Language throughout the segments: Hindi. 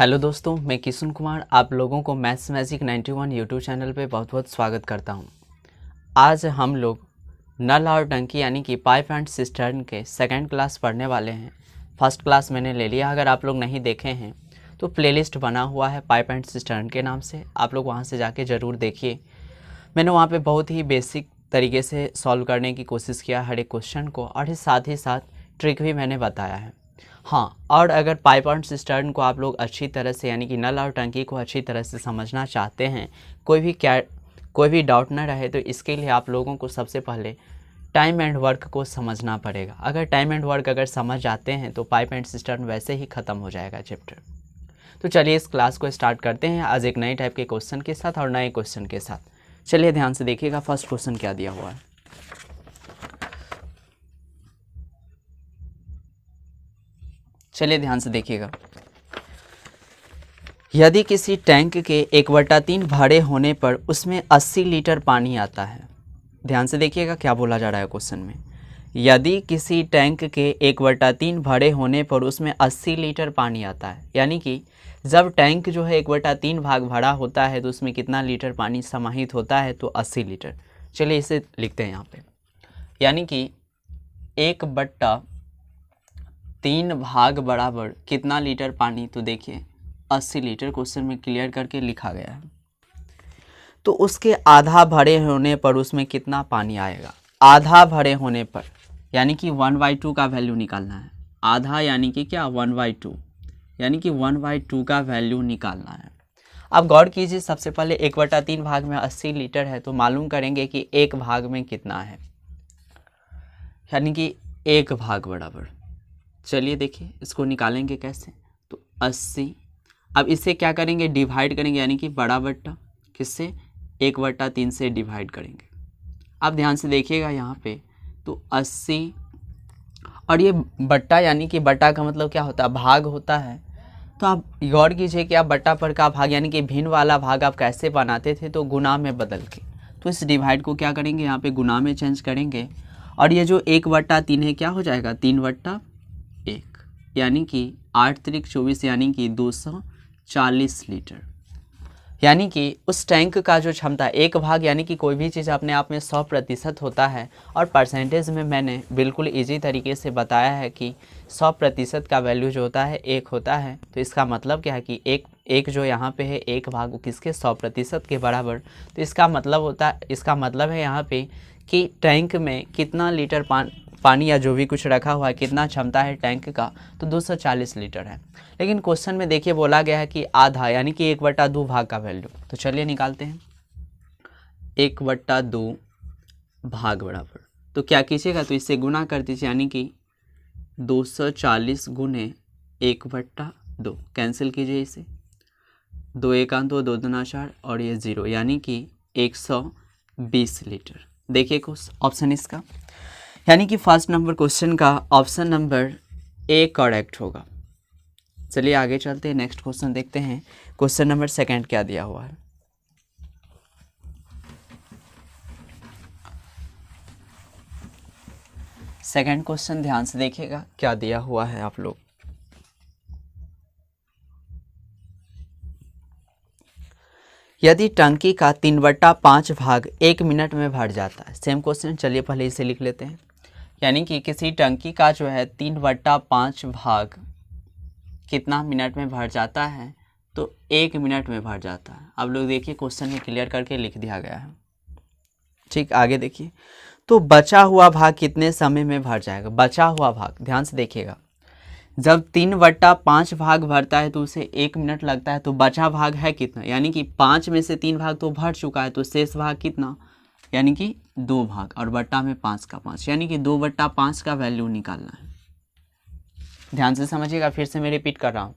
हेलो दोस्तों, मैं किशन कुमार आप लोगों को मैथ्स मैजिक 91 यूट्यूब चैनल पे बहुत बहुत स्वागत करता हूं। आज हम लोग नल और टंकी यानी कि पाइप एंड सिस्टर्न के सेकंड क्लास पढ़ने वाले हैं। फर्स्ट क्लास मैंने ले लिया, अगर आप लोग नहीं देखे हैं तो प्लेलिस्ट बना हुआ है पाइप एंड सिस्टर्न के नाम से, आप लोग वहाँ से जाके ज़रूर देखिए। मैंने वहाँ पर बहुत ही बेसिक तरीके से सॉल्व करने की कोशिश किया हर एक क्वेश्चन को, और साथ ही साथ ट्रिक भी मैंने बताया है। हाँ, और अगर पाइप एंड सिस्टर्न को आप लोग अच्छी तरह से यानी कि नल और टंकी को अच्छी तरह से समझना चाहते हैं, कोई भी डाउट ना रहे, तो इसके लिए आप लोगों को सबसे पहले टाइम एंड वर्क को समझना पड़ेगा। अगर टाइम एंड वर्क अगर समझ जाते हैं तो पाइप एंड सिस्टर्न वैसे ही ख़त्म हो जाएगा चैप्टर। तो चलिए इस क्लास को स्टार्ट करते हैं आज एक नए टाइप के क्वेश्चन के साथ और नए क्वेश्चन के साथ। चलिए ध्यान से देखिएगा फर्स्ट क्वेश्चन क्या दिया हुआ है। चलिए ध्यान से देखिएगा। यदि किसी टैंक के 1/3 भरे होने पर उसमें 80 लीटर पानी आता है। ध्यान से देखिएगा क्या बोला जा रहा है क्वेश्चन में। यदि किसी टैंक के 1/3 भरे होने पर उसमें 80 लीटर पानी आता है, यानी कि जब टैंक जो है 1/3 भाग भरा होता है तो उसमें कितना लीटर पानी समाहित होता है, तो 80 लीटर। चलिए इसे लिखते हैं यहाँ पे, यानी कि 1/3 भाग बराबर कितना लीटर पानी, तो देखिए 80 लीटर क्वेश्चन में क्लियर करके लिखा गया है। तो उसके आधा भरे होने पर उसमें कितना पानी आएगा। आधा भरे होने पर यानी कि 1/2 का वैल्यू निकालना है। आधा यानी कि क्या 1/2, यानी कि 1/2 का वैल्यू निकालना है। अब गौर कीजिए, सबसे पहले 1/3 भाग में 80 लीटर है तो मालूम करेंगे कि एक भाग में कितना है, यानी कि एक भाग बराबर। चलिए देखिए इसको निकालेंगे कैसे, तो 80। अब इसे क्या करेंगे, डिवाइड करेंगे, यानी कि बड़ा बट्टा किससे 1/3 से डिवाइड करेंगे। अब ध्यान से देखिएगा यहाँ पे, तो 80 और ये बट्टा, यानी कि बट्टा का मतलब क्या होता है, भाग होता है। तो आप गौर कीजिए कि आप बट्टा पर का भाग यानी कि भिन्न वाला भाग आप कैसे बनाते थे, तो गुना में बदल के। तो इस डिवाइड को क्या करेंगे, यहाँ पे गुना में चेंज करेंगे, और ये जो 1/3 है क्या हो जाएगा 3/1, यानी कि 8 त्रिक 24, यानी कि 240 लीटर। यानी कि उस टैंक का जो क्षमता एक भाग, यानी कि कोई भी चीज़ अपने आप में 100% होता है, और परसेंटेज में मैंने बिल्कुल इजी तरीके से बताया है कि 100% का वैल्यू जो होता है 1 होता है। तो इसका मतलब क्या है कि एक जो यहाँ पे है एक भाग किसके 100% के बराबर। तो इसका मतलब है यहाँ पे कि टैंक में कितना लीटर पानी या जो भी कुछ रखा हुआ है, कितना क्षमता है टैंक का, तो 240 लीटर है। लेकिन क्वेश्चन में देखिए बोला गया है कि आधा, यानी कि 1/2 भाग का वैल्यू। तो चलिए निकालते हैं 1/2 भाग बराबर, तो क्या कीजिएगा, तो इससे गुना कर दीजिए, यानी कि 240 गुने 1/2, कैंसिल कीजिए इसे, 2 1 2 2 2 4 और ये 0, यानी कि 120 लीटर। देखिए कुछ ऑप्शन इसका, यानी कि फर्स्ट नंबर क्वेश्चन का ऑप्शन नंबर ए करेक्ट होगा। चलिए आगे चलते हैं, नेक्स्ट क्वेश्चन देखते हैं। क्वेश्चन नंबर सेकंड क्या दिया हुआ है। सेकंड क्वेश्चन ध्यान से देखिएगा क्या दिया हुआ है आप लोग। यदि टंकी का 3/5 भाग 1 मिनट में भर जाता है। सेम क्वेश्चन, चलिए पहले इसे लिख लेते हैं। यानी कि किसी टंकी का जो है 3/5 भाग कितना मिनट में भर जाता है, तो 1 मिनट में भर जाता है। अब लोग देखिए क्वेश्चन में क्लियर करके लिख दिया गया है। ठीक, आगे देखिए, तो बचा हुआ भाग कितने समय में भर जाएगा। बचा हुआ भाग ध्यान से देखिएगा, जब 3/5 भाग भरता है तो उसे 1 मिनट लगता है, तो बचा भाग है कितना, यानी कि 5 में से 3 भाग तो भर चुका है, तो शेष भाग कितना, यानी कि 2 भाग, और बट्टा में 5 का 5, यानी कि 2/5 का वैल्यू निकालना है। ध्यान से समझिएगा, फिर से मैं रिपीट कर रहा हूँ।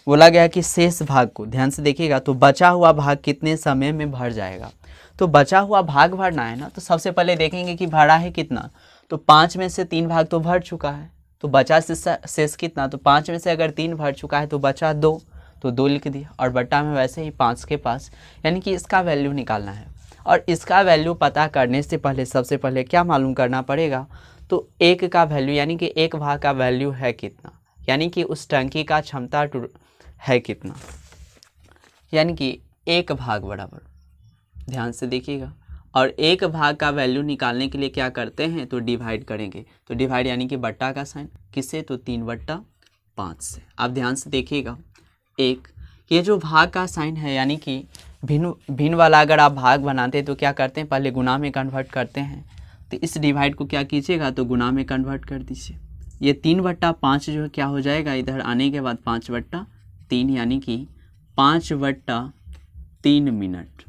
बोला गया कि शेष भाग को ध्यान से देखिएगा, तो बचा हुआ भाग कितने समय में भर जाएगा। तो बचा हुआ भाग भरना है ना, तो सबसे पहले देखेंगे कि भरा है कितना, तो 5 में से 3 भाग तो भर चुका है, तो बचा शेष कितना, तो 5 में से अगर 3 भर चुका है तो बचा 2, तो 2 लिख दिया, और बट्टा में वैसे ही 5 के पास, यानी कि इसका वैल्यू निकालना है। और इसका वैल्यू पता करने से पहले सबसे पहले क्या मालूम करना पड़ेगा, तो 1 का वैल्यू, यानी कि एक भाग का वैल्यू है कितना, यानी कि उस टंकी का क्षमता है कितना, यानी कि 1 भाग बराबर, ध्यान से देखिएगा, और 1 भाग का वैल्यू निकालने के लिए क्या करते हैं, तो डिवाइड करेंगे। तो डिवाइड यानी कि बट्टा का साइन, किससे, तो 3/5 से। आप ध्यान से देखिएगा, एक ये जो भाग का साइन है, यानी कि भिन्न वाला अगर आप भाग बनाते हैं तो क्या करते हैं, पहले गुना में कन्वर्ट करते हैं। तो इस डिवाइड को क्या कीजिएगा, तो गुना में कन्वर्ट कर दीजिए। ये 3/5 जो क्या हो जाएगा, इधर आने के बाद 5/3, यानी कि 5/3 मिनट,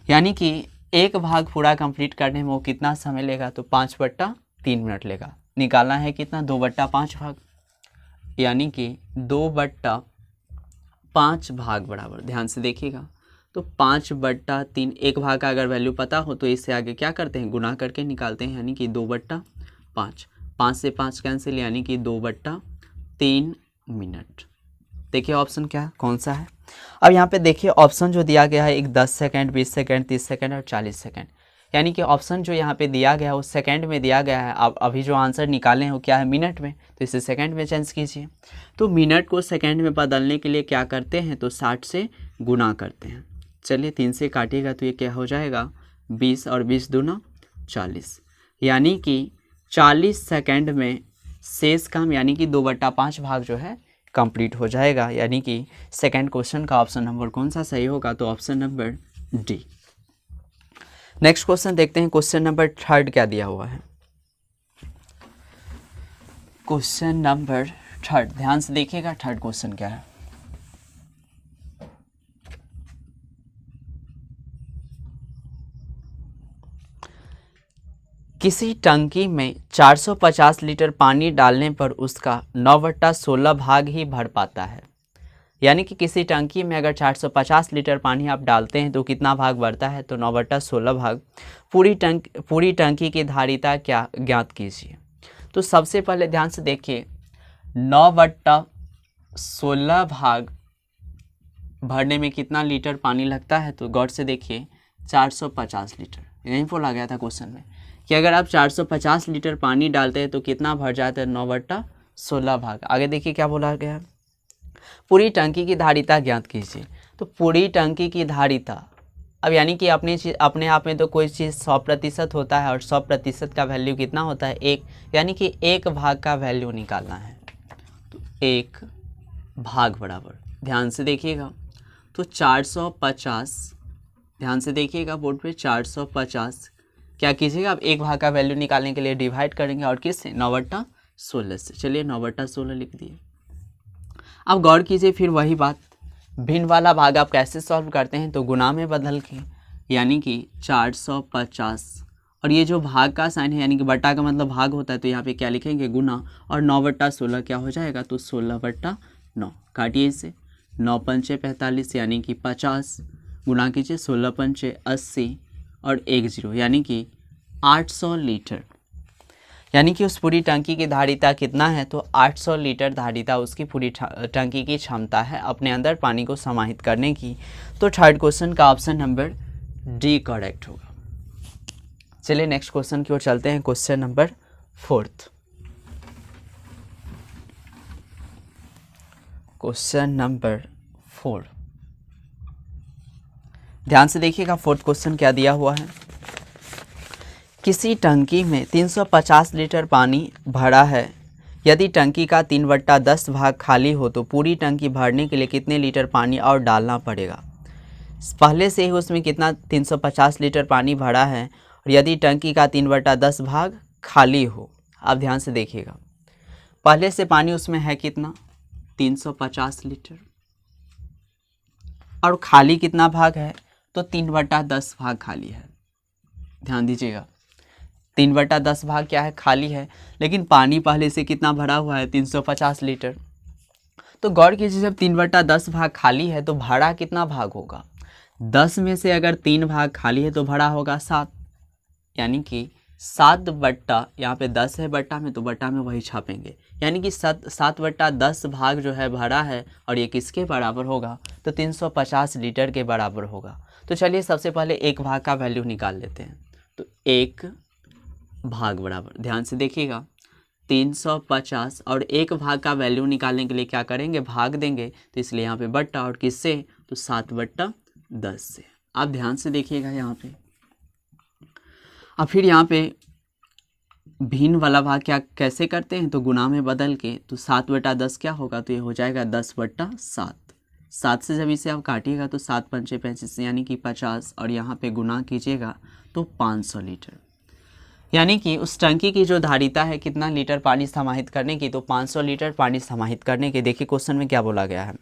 यानी कि 1 भाग पूरा कंप्लीट करने में वो कितना समय लेगा, तो 5/3 मिनट लेगा। निकालना है कितना, 2/5 भाग, यानी कि 2/5 भाग बराबर, ध्यान से देखिएगा, तो 5/3, 1 भाग का अगर वैल्यू पता हो तो इससे आगे क्या करते हैं, गुना करके निकालते हैं, यानी कि 2/5, 5 से 5 कैंसिल, यानी कि 2/3 मिनट। देखिए ऑप्शन क्या कौन सा है। अब यहाँ पे देखिए ऑप्शन जो दिया गया है, एक 10 सेकेंड, 20 सेकेंड, 30 सेकेंड और 40 सेकेंड, यानी कि ऑप्शन जो यहाँ पे दिया गया है वो सेकंड में दिया गया है। अब अभी जो आंसर निकाले हैं वो क्या है, मिनट में, तो इसे सेकंड में चेंज कीजिए। तो मिनट को सेकंड में बदलने के लिए क्या करते हैं, तो 60 से गुना करते हैं। चलिए 3 से काटिएगा तो ये क्या हो जाएगा, 20 और 20 दूना 40, यानी कि 40 सेकंड में शेष काम यानी कि 2/5 भाग जो है कंप्लीट हो जाएगा। यानी कि सेकंड क्वेश्चन का ऑप्शन नंबर कौन सा सही होगा, तो option number D. Next question देखते हैं, क्वेश्चन नंबर 3 क्या दिया हुआ है। क्वेश्चन नंबर 3, ध्यान से देखिएगा, 3 क्वेश्चन क्या है। किसी टंकी में 450 लीटर पानी डालने पर उसका 9/16 भाग ही भर पाता है। यानी कि किसी टंकी में अगर 450 लीटर पानी आप डालते हैं तो कितना भाग बढ़ता है, तो 9/16 भाग। पूरी टंकी की धारिता क्या ज्ञात कीजिए। तो सबसे पहले ध्यान से देखिए, 9/16 भाग भरने में कितना लीटर पानी लगता है, तो गौर से देखिए 450 लीटर, यहीं बोला गया था क्वेश्चन में कि अगर आप 450 लीटर पानी डालते हैं तो कितना भर जाता है, 9/16 भाग। आगे देखिए क्या बोला गया, पूरी टंकी की धारिता ज्ञात कीजिए। तो पूरी टंकी की धारिता, अब यानी कि अपने आप में तो कोई चीज़ 100% होता है और 100% का वैल्यू कितना होता है, 1, यानी कि 1 भाग का वैल्यू निकालना है। तो 1 भाग बराबर, ध्यान से देखिएगा, तो 450, ध्यान से देखिएगा बोर्ड पे, 450 क्या कीजिएगा, आप 1 भाग का वैल्यू निकालने के लिए डिवाइड करेंगे, और किससे, 9/16 से। चलिए 9/16 लिख दिए। अब गौर कीजिए, फिर वही बात, भिन्न वाला भाग आप कैसे सॉल्व करते हैं, तो गुना में बदल के, यानी कि 450, और ये जो भाग का साइन है यानी कि बट्टा का मतलब भाग होता है, तो यहाँ पे क्या लिखेंगे, गुना, और 9/16 क्या हो जाएगा, तो 16/9। काटिए इसे, 9 पंचे 45 यानी कि 50, गुना कीजिए 16 पंचे 80 और 1 0 यानी कि 800 लीटर। यानी कि उस पूरी टंकी की धारिता कितना है, तो 800 लीटर धारिता उसकी पूरी टंकी की क्षमता है अपने अंदर पानी को समाहित करने की। तो 3rd क्वेश्चन का ऑप्शन नंबर डी करेक्ट होगा। चलिए नेक्स्ट क्वेश्चन की ओर चलते हैं, question number 4th। Question number 4, ध्यान से देखिएगा, 4th क्वेश्चन क्या दिया हुआ है। किसी टंकी में 350 लीटर पानी भरा है, यदि टंकी का 3/10 भाग खाली हो तो पूरी टंकी भरने के लिए कितने लीटर पानी और डालना पड़ेगा। पहले से ही उसमें कितना 350 लीटर पानी भरा है, और यदि टंकी का 3/10 भाग खाली हो। आप ध्यान से देखिएगा, पहले से पानी उसमें है कितना, 350 लीटर, और खाली कितना भाग है, तो 3/10 भाग खाली है। ध्यान दीजिएगा, 3/10 भाग क्या है, खाली है, लेकिन पानी पहले से कितना भरा हुआ है, 350 लीटर। तो गौर कीजिए, जब 3/10 भाग खाली है तो भरा कितना भाग होगा, 10 में से अगर 3 भाग खाली है तो भरा होगा 7, यानी कि 7 बट्टा, यहाँ पे 10 है बट्टा में, तो बट्टा में वही छापेंगे, यानी कि 7/10 भाग जो है भरा है, और ये किसके बराबर होगा, तो 350 लीटर के बराबर होगा। तो चलिए सबसे पहले 1 भाग का वैल्यू निकाल लेते हैं। तो 1 भाग बराबर, ध्यान से देखिएगा, 350 और एक भाग का वैल्यू निकालने के लिए क्या करेंगे, भाग देंगे, तो इसलिए यहाँ पे बट्टा, और किससे, तो 7/10 से। आप ध्यान से देखिएगा यहाँ पे। अब फिर यहाँ पे भिन्न वाला भाग क्या कैसे करते हैं, तो गुना में बदल के, तो 7/10 क्या होगा, तो ये हो जाएगा 10/7। 7 से जब इसे आप काटिएगा तो 7 पंचे 35 यानी कि 50, और यहाँ पे गुना कीजिएगा तो 500 लीटर। यानी कि उस टंकी की जो धारिता है कितना लीटर पानी समाहित करने की, तो 500 लीटर पानी समाहित करने के। देखिए क्वेश्चन में क्या बोला गया है,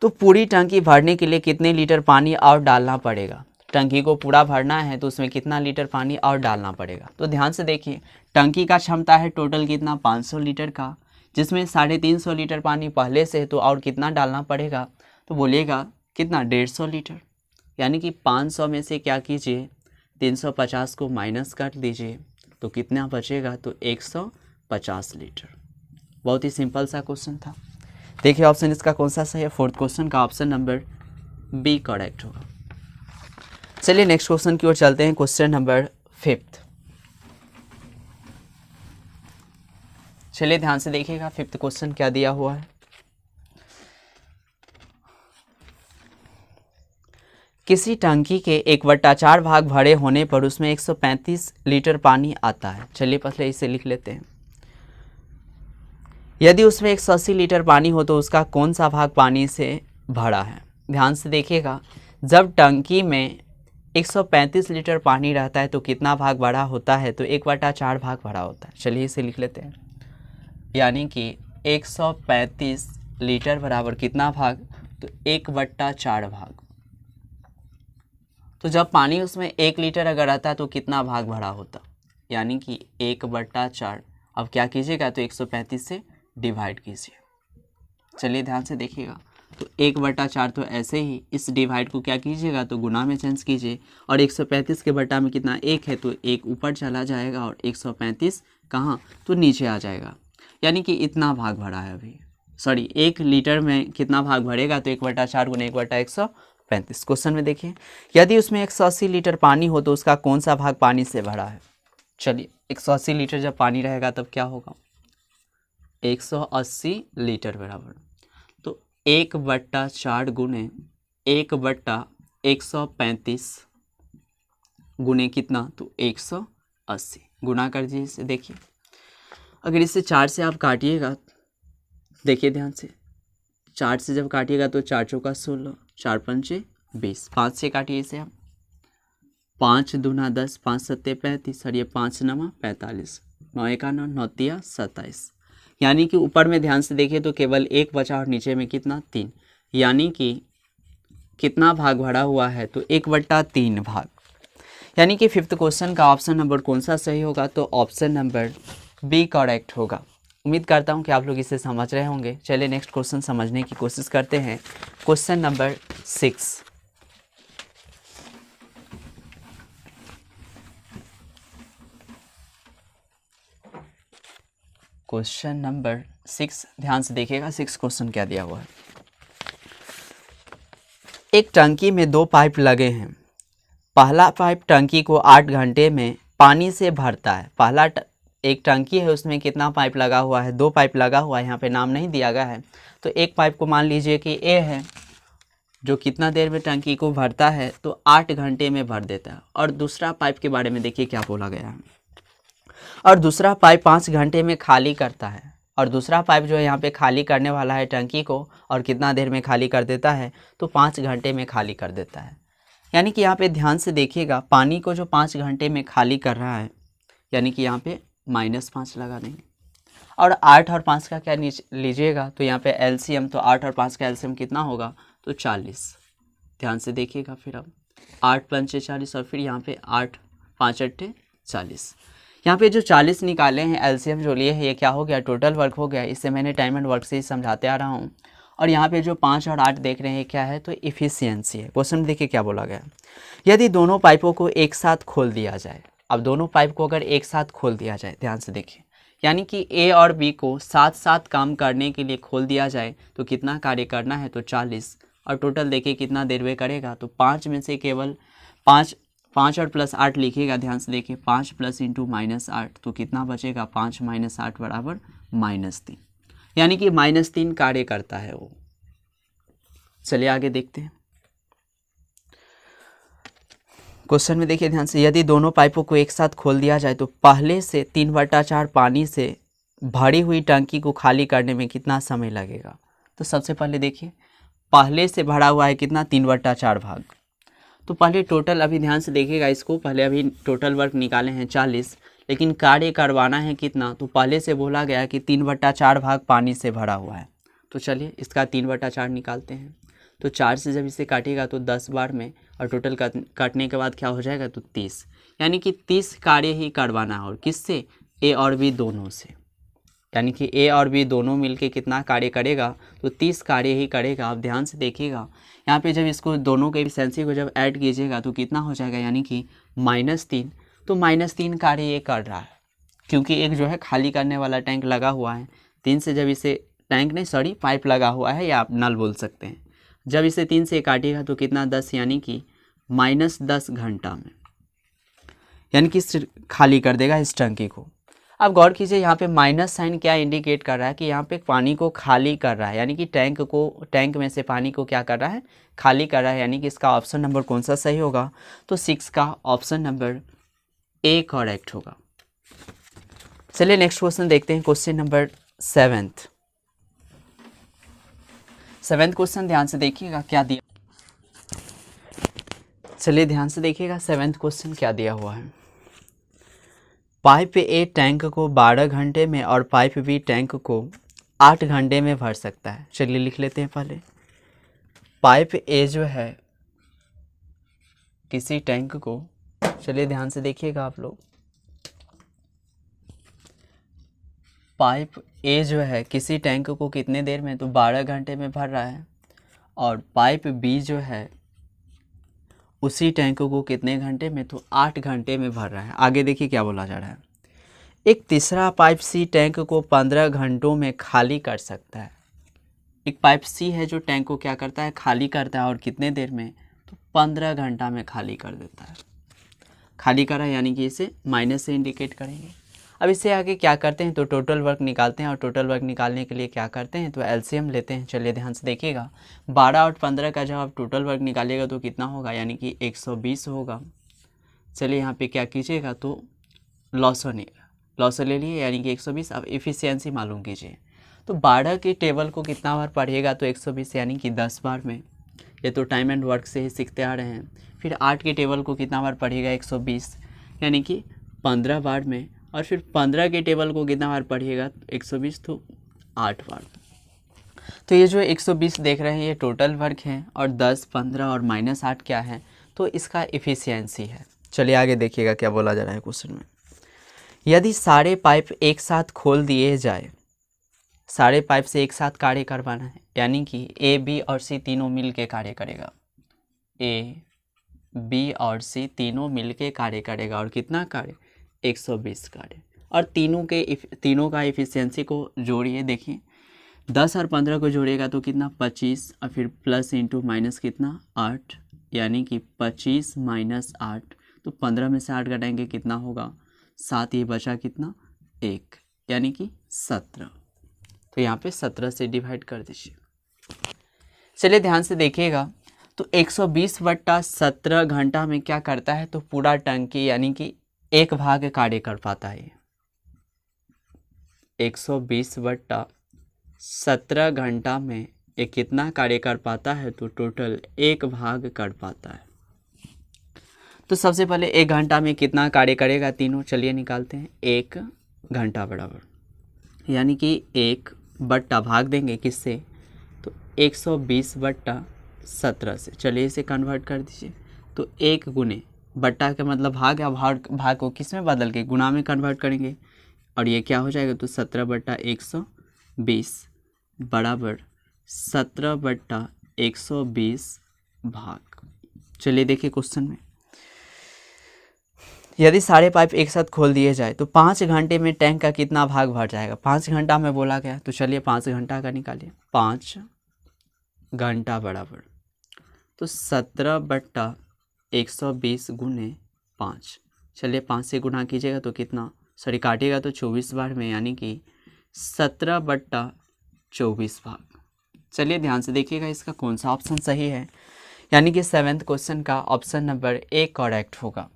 तो पूरी टंकी भरने के लिए कितने लीटर पानी और डालना पड़ेगा। टंकी को पूरा भरना है तो उसमें कितना लीटर पानी और डालना पड़ेगा। तो ध्यान से देखिए, टंकी का क्षमता है टोटल कितना, 500 लीटर का, जिसमें 350 लीटर पानी पहले से है, तो और कितना डालना पड़ेगा, तो बोलिएगा कितना, 150 लीटर। यानी कि 500 में से क्या कीजिए, 350 को माइनस कर दीजिए, तो कितना बचेगा, तो 150 लीटर। बहुत ही सिंपल सा क्वेश्चन था। देखिए ऑप्शन इसका कौन सा सही है, फोर्थ क्वेश्चन का ऑप्शन नंबर बी करेक्ट होगा। चलिए नेक्स्ट क्वेश्चन की ओर चलते हैं, क्वेश्चन नंबर 5। चलिए ध्यान से देखिएगा 5th क्वेश्चन क्या दिया हुआ है। किसी टंकी के 1/4 भाग भरे होने पर उसमें 135 लीटर पानी आता है। चलिए पहले इसे लिख लेते हैं। यदि उसमें 180 लीटर पानी हो तो उसका कौन सा भाग पानी से भरा है। ध्यान से देखिएगा, जब टंकी में 135 लीटर पानी रहता है तो कितना भाग भरा होता है, तो 1/4 भाग भरा होता है। चलिए इसे लिख लेते हैं। यानी कि 135 लीटर बराबर कितना भाग, तो 1/4 भाग। तो जब पानी उसमें 1 लीटर अगर रहता तो कितना भाग भरा होता, यानी कि 1/4। अब क्या कीजिएगा, तो 135 से डिवाइड कीजिए। चलिए ध्यान से देखिएगा, तो 1/4 तो ऐसे ही इस डिवाइड को क्या कीजिएगा, तो गुना में चेंज कीजिए, और 135 के बटा में कितना 1 है, तो 1 ऊपर चला जाएगा और 135 कहाँ, तो नीचे आ जाएगा। यानी कि इतना भाग भरा है अभी, सॉरी 1 लीटर में कितना भाग भरेगा, तो 1/4 गुना 1/135। क्वेश्चन में देखिए, यदि उसमें 180 लीटर पानी हो तो उसका कौन सा भाग पानी से भरा है। चलिए 180 लीटर जब पानी रहेगा तब क्या होगा, 180 लीटर बराबर, तो 1/4 गुने 1/135 गुने कितना, तो 180 गुना कर दीजिए इसे। देखिए अगर इसे 4 से आप काटिएगा, देखिए ध्यान से, 4 से जब काटिएगा तो 4 चौका 16, 4 पंचे 20, 5 से काटिए इसे आप, 5 दूना 10, 5 सत्ते 35, और ये 5 नवा 45, 9 एका 9, 9 तिया 27। यानी कि ऊपर में ध्यान से देखिए तो केवल 1 बचा और नीचे में कितना 3, यानी कि कितना भाग भरा हुआ है, तो 1/3 भाग। यानी कि 5th क्वेश्चन का ऑप्शन नंबर कौन सा सही होगा, तो ऑप्शन नंबर बी करेक्ट होगा। उम्मीद करता हूं कि आप लोग इसे समझ रहे होंगे। चलिए नेक्स्ट क्वेश्चन समझने की कोशिश करते हैं, क्वेश्चन नंबर 6। क्वेश्चन नंबर 6 ध्यान से देखिएगा, 6 क्वेश्चन क्या दिया हुआ है। एक टंकी में 2 पाइप लगे हैं। पहला पाइप टंकी को 8 घंटे में पानी से भरता है। एक टंकी है, उसमें कितना पाइप लगा हुआ है, 2 पाइप लगा हुआ है, यहाँ पे नाम नहीं दिया गया है। तो एक पाइप को मान लीजिए कि ए है, जो कितना देर में टंकी को भरता है, तो 8 घंटे में भर देता है। और दूसरा पाइप के बारे में देखिए क्या बोला गया है, और दूसरा पाइप 5 घंटे में खाली करता है। और दूसरा पाइप जो है यहाँ पे खाली करने वाला है टंकी को, और कितना देर में खाली कर देता है, तो 5 घंटे में खाली कर देता है। यानी कि यहाँ पे ध्यान से देखिएगा, पानी को जो 5 घंटे में खाली कर रहा है, यानी कि यहाँ पे -5 लगा देंगे। और 8 और 5 का क्या लीजिएगा, तो यहाँ पे एलसीएम, तो 8 और 5 का एलसीएम कितना होगा, तो 40। ध्यान से देखिएगा, फिर अब 8 पंचे 40, और फिर यहाँ पे 8 5 अट्ठे 40। यहाँ पे जो 40 निकाले हैं एलसीएम जो लिए हैं, ये क्या हो गया, टोटल वर्क हो गया। इससे मैंने टाइम एंड वर्क से ही समझाते आ रहा हूँ। और यहाँ पे जो 5 और 8 देख रहे हैं क्या है, तो इफ़िशियंसी है। क्वेश्चन देखिए क्या बोला गया, यदि दोनों पाइपों को एक साथ खोल दिया जाए। अब दोनों पाइप को अगर एक साथ खोल दिया जाए, ध्यान से देखिए, यानी कि ए और बी को साथ साथ काम करने के लिए खोल दिया जाए, तो कितना कार्य करना है, तो 40। और टोटल देखिए कितना देर में करेगा, तो 5 में से केवल 5 5 और प्लस 8 लिखिएगा, ध्यान से देखिए, 5 प्लस इंटू -8 तो कितना बचेगा, 5 - 8 बराबर -3, यानी कि -3 कार्य करता है वो। चलिए आगे देखते हैं। क्वेश्चन में देखिए ध्यान से, यदि दोनों पाइपों को एक साथ खोल दिया जाए तो पहले से 3/4 पानी से भरी हुई टंकी को खाली करने में कितना समय लगेगा। तो सबसे पहले देखिए, पहले से भरा हुआ है कितना, 3/4 भाग। तो पहले टोटल, अभी ध्यान से देखिएगा इसको, पहले अभी टोटल वर्क निकाले हैं 40, लेकिन कार्य करवाना है कितना, तो पहले से बोला गया कि 3/4 भाग पानी से भरा हुआ है। तो चलिए इसका 3/4 निकालते हैं। तो 4 से जब इसे काटिएगा तो 10 बार में, और टोटल काटने के बाद क्या हो जाएगा, तो 30, यानी कि 30 कार्य ही करवाना है। और किससे, ए और बी दोनों से, यानी कि ए और बी दोनों मिलके कितना कार्य करेगा, तो 30 कार्य ही करेगा। आप ध्यान से देखिएगा यहाँ पे, जब इसको दोनों के एफिशिएंसी को जब ऐड कीजिएगा तो कितना हो जाएगा, यानी कि -3। तो -3 कार्य ये कर रहा है, क्योंकि एक जो है खाली करने वाला टैंक लगा हुआ है। 3 से जब इसे, टैंक नहीं सॉरी पाइप लगा हुआ है, या आप नल बोल सकते हैं। जब इसे 3 से काटिएगा तो कितना, 10, यानी कि -10 घंटा में, यानी कि खाली कर देगा इस टंकी को। अब गौर कीजिए यहाँ पे माइनस साइन क्या इंडिकेट कर रहा है, कि यहाँ पे पानी को खाली कर रहा है, यानी कि टैंक में से पानी को क्या कर रहा है, खाली कर रहा है। यानी कि इसका ऑप्शन नंबर कौन सा सही होगा, तो 6 का ऑप्शन नंबर ए करेक्ट होगा। चलिए नेक्स्ट क्वेश्चन देखते हैं, क्वेश्चन नंबर 7th क्वेश्चन ध्यान से देखिएगा क्या दिया। चलिए ध्यान से देखिएगा 7th क्वेश्चन क्या दिया हुआ है। पाइप ए टैंक को 12 घंटे में और पाइप बी टैंक को 8 घंटे में भर सकता है। चलिए लिख लेते हैं पहले। पाइप ए जो है किसी टैंक को, चलिए ध्यान से देखिएगा आप लोग, पाइप ए जो है किसी टैंक को कितने देर में, तो 12 घंटे में भर रहा है। और पाइप बी जो है उसी टैंक को कितने घंटे में, तो 8 घंटे में भर रहा है। आगे देखिए क्या बोला जा रहा है, एक तीसरा पाइप सी टैंक को 15 घंटों में खाली कर सकता है। एक पाइप सी है जो टैंक को क्या करता है, खाली करता है, और कितने देर में, तो 15 घंटा में खाली कर देता है। खाली करा यानी कि इसे माइनस से इंडिकेट करेंगे। अब इससे आगे क्या करते हैं, तो टोटल वर्क निकालते हैं, और टोटल वर्क निकालने के लिए क्या करते हैं, तो एलसीएम लेते हैं। चलिए ध्यान से देखिएगा, 12 और 15 का जब आप टोटल वर्क निकालिएगा तो कितना होगा, यानी कि 120 होगा। चलिए यहाँ पे क्या कीजिएगा, तो लॉसर ले लिए, यानी कि 120। अब इफ़िशियंसी मालूम कीजिए, तो 12 के टेबल को कितना बार पढ़िएगा, तो 120, यानी कि 10 बार में। ये तो टाइम एंड वर्क से ही सीखते आ रहे हैं। फिर 8 के टेबल को कितना बार पढ़िएगा, 120, यानी कि 15 बार में। और फिर 15 के टेबल को कितना बार पढ़िएगा, 120, तो 8 बार। तो ये जो 120 देख रहे हैं ये टोटल वर्क है, और 10, 15 और -8 क्या है, तो इसका इफ़िशियंसी है। चलिए आगे देखिएगा क्या बोला जा रहा है क्वेश्चन में। यदि सारे पाइप एक साथ खोल दिए जाए, सारे पाइप से एक साथ कार्य करवाना है, यानी कि ए बी और सी तीनों मिल के कार्य करेगा, ए बी और सी तीनों मिल के कार्य करेगा। और कितना कार्य, 120 कार्य। और तीनों का इफ़िशियंसी को जोड़िए, देखिए 10 और 15 को जोड़िएगा तो कितना, 25, और फिर प्लस इंटू माइनस कितना, 8, यानी कि 25 - 8, तो 15 में से 8 घटाएंगे कितना होगा, 7, ये बचा कितना, 1, यानी कि 17। तो यहाँ पे 17 से डिवाइड कर दीजिए। चलिए ध्यान से देखिएगा, तो 120/17 घंटा में क्या करता है, तो पूरा टंकी यानी कि 1 भाग कार्य कर पाता है। 120/17 घंटा में ये कितना कार्य कर पाता है, तो टोटल 1 भाग कर पाता है। तो सबसे पहले 1 घंटा में कितना कार्य करेगा तीनों, चलिए निकालते हैं। 1 घंटा बराबर, यानी कि 1 बट्टा भाग देंगे किससे, तो 120/17 से। चलिए इसे कन्वर्ट कर दीजिए, तो 1 गुने, बट्टा का मतलब भाग, या भाग को किस में बदल के गुना में कन्वर्ट करेंगे, और ये क्या हो जाएगा, तो 17/120 बराबर 17/120 भाग। चलिए देखिए क्वेश्चन में, यदि सारे पाइप एक साथ खोल दिए जाए तो 5 घंटे में टैंक का कितना भाग भर जाएगा। 5 घंटा में बोला गया, तो चलिए 5 घंटा का निकालिए। 5 घंटा बराबर, तो 17/120 120 गुने 5। चलिए 5 से गुना कीजिएगा तो कितना, सॉरी काटिएगा तो 24 बार में, यानी कि 17/24 भाग। चलिए ध्यान से देखिएगा इसका कौन सा ऑप्शन सही है, यानी कि 7th क्वेश्चन का ऑप्शन नंबर ए करेक्ट होगा।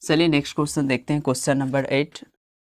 चलिए नेक्स्ट क्वेश्चन देखते हैं, क्वेश्चन नंबर 8।